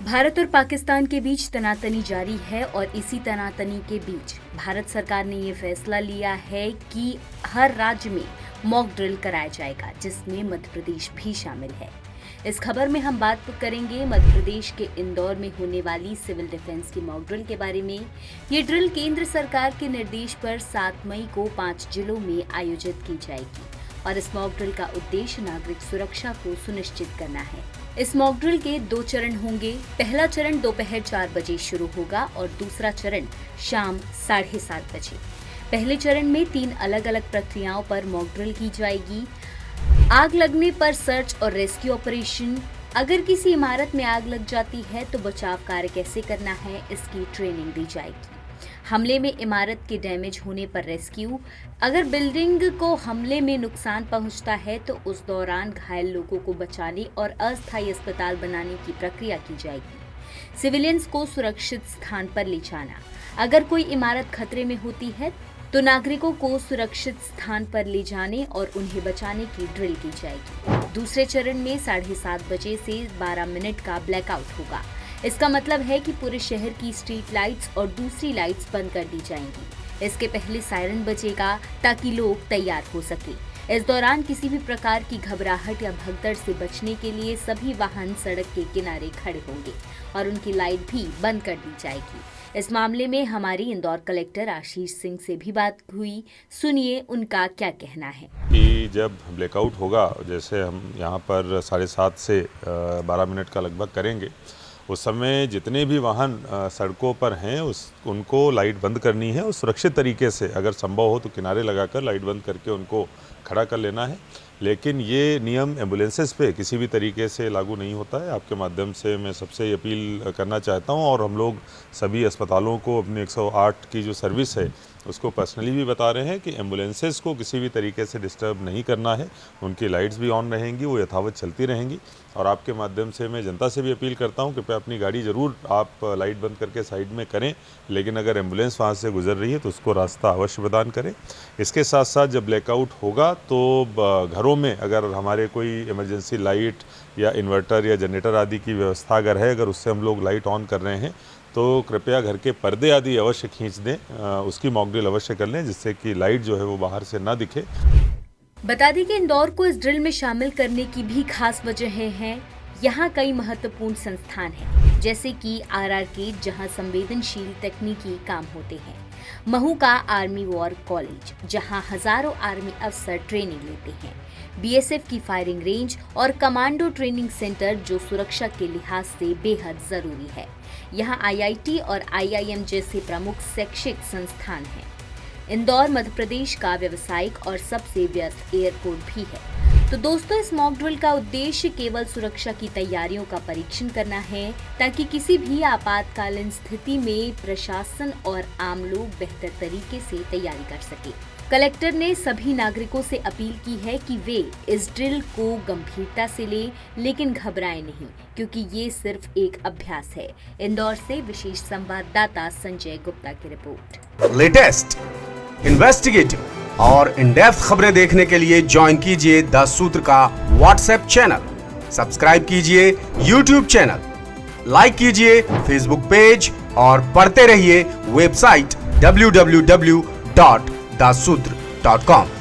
भारत और पाकिस्तान के बीच तनातनी जारी है और इसी तनातनी के बीच भारत सरकार ने ये फैसला लिया है कि हर राज्य में मॉक ड्रिल कराया जाएगा, जिसमें मध्य प्रदेश भी शामिल है। इस खबर में हम बात करेंगे मध्य प्रदेश के इंदौर में होने वाली सिविल डिफेंस की मॉक ड्रिल के बारे में। ये ड्रिल केंद्र सरकार के निर्देश पर 7 मई को 5 जिलों में आयोजित की जाएगी और इस मॉक ड्रिल का उद्देश्य नागरिक सुरक्षा को सुनिश्चित करना है। इस मॉक ड्रिल के 2 चरण होंगे। पहला चरण दोपहर 4 बजे शुरू होगा और दूसरा चरण शाम 7:30 बजे। पहले चरण में 3 अलग अलग प्रक्रियाओं पर मॉक ड्रिल की जाएगी। आग लगने पर सर्च और रेस्क्यू ऑपरेशन, अगर किसी इमारत में आग लग जाती है तो बचाव कार्य कैसे करना है, इसकी ट्रेनिंग दी जाएगी। हमले में इमारत के डैमेज होने पर रेस्क्यू, अगर बिल्डिंग को हमले में नुकसान पहुंचता है तो उस दौरान घायल लोगों को बचाने और अस्थायी अस्पताल बनाने की प्रक्रिया की जाएगी। सिविलियंस को सुरक्षित स्थान पर ले जाना, अगर कोई इमारत खतरे में होती है तो नागरिकों को सुरक्षित स्थान पर ले जाने और उन्हें बचाने की ड्रिल की जाएगी। दूसरे चरण में 7:30 बजे से 12 मिनट का ब्लैकआउट होगा। इसका मतलब है कि पूरे शहर की स्ट्रीट लाइट्स और दूसरी लाइट्स बंद कर दी जाएंगी। इसके पहले सायरन बजेगा ताकि लोग तैयार हो सके। इस दौरान किसी भी प्रकार की घबराहट या भगदड़ से बचने के लिए सभी वाहन सड़क के किनारे खड़े होंगे और उनकी लाइट भी बंद कर दी जाएगी। इस मामले में हमारी इंदौर कलेक्टर आशीष सिंह से भी बात हुई, सुनिए उनका क्या कहना है। कि जब ब्लैकआउट होगा, जैसे हम यहाँ पर 7:30 से 12 मिनट का लगभग करेंगे, उस समय जितने भी वाहन सड़कों पर हैं उनको लाइट बंद करनी है और सुरक्षित तरीके से, अगर संभव हो तो किनारे लगाकर लाइट बंद करके उनको खड़ा कर लेना है। लेकिन ये नियम एम्बुलेंसेस पे किसी भी तरीके से लागू नहीं होता है। आपके माध्यम से मैं सबसे अपील करना चाहता हूँ और हम लोग सभी अस्पतालों को अपनी 108 की जो सर्विस है उसको पर्सनली भी बता रहे हैं कि एम्बुलेंसेस को किसी भी तरीके से डिस्टर्ब नहीं करना है। उनकी लाइट्स भी ऑन रहेंगी, वो यथावत चलती रहेंगी। और आपके माध्यम से मैं जनता से भी अपील करता हूं, कृपया अपनी गाड़ी ज़रूर आप लाइट बंद करके साइड में करें, लेकिन अगर एम्बुलेंस वहां से गुजर रही है तो उसको रास्ता अवश्य प्रदान करें। इसके साथ साथ जब ब्लैकआउट होगा तो घरों में अगर हमारे कोई इमरजेंसी लाइट या इन्वर्टर या जनरेटर आदि की व्यवस्था अगर है, अगर उससे हम लोग लाइट ऑन कर रहे हैं तो कृपया घर के पर्दे आदि अवश्य खींच दें, उसकी मॉक ड्रिल अवश्य कर लें, जिससे कि लाइट जो है वो बाहर से ना दिखे। बता दें कि इंदौर को इस ड्रिल में शामिल करने की भी खास वजहें हैं। यहाँ कई महत्वपूर्ण संस्थान हैं, जैसे कि RRK, जहाँ संवेदनशील तकनीकी काम होते हैं, महू का आर्मी वॉर कॉलेज, जहाँ हजारों आर्मी अफसर ट्रेनिंग लेते हैं, BSF की फायरिंग रेंज और कमांडो ट्रेनिंग सेंटर, जो सुरक्षा के लिहाज से बेहद जरूरी है। यहाँ IIT और IIM जैसे प्रमुख शैक्षिक संस्थान हैं। इंदौर मध्य प्रदेश का व्यवसायिक और सबसे व्यस्त एयरपोर्ट भी है। तो दोस्तों, इस मॉक ड्रिल का उद्देश्य केवल सुरक्षा की तैयारियों का परीक्षण करना है, ताकि किसी भी आपातकालीन स्थिति में प्रशासन और आम लोग बेहतर तरीके से तैयारी कर सके। कलेक्टर ने सभी नागरिकों से अपील की है कि वे इस ड्रिल को गंभीरता से लें, लेकिन घबराएं नहीं, क्योंकि ये सिर्फ एक अभ्यास है। इंदौर से विशेष संवाददाता संजय गुप्ता की रिपोर्ट। लेटेस्ट, इन्वेस्टिगेटिव और इन डेप्थ खबरें देखने के लिए ज्वाइन कीजिए द सूत्र का व्हाट्सएप चैनल, सब्सक्राइब कीजिए यूट्यूब चैनल, लाइक कीजिए फेसबुक पेज और पढ़ते रहिए वेबसाइट www.dasutr.com।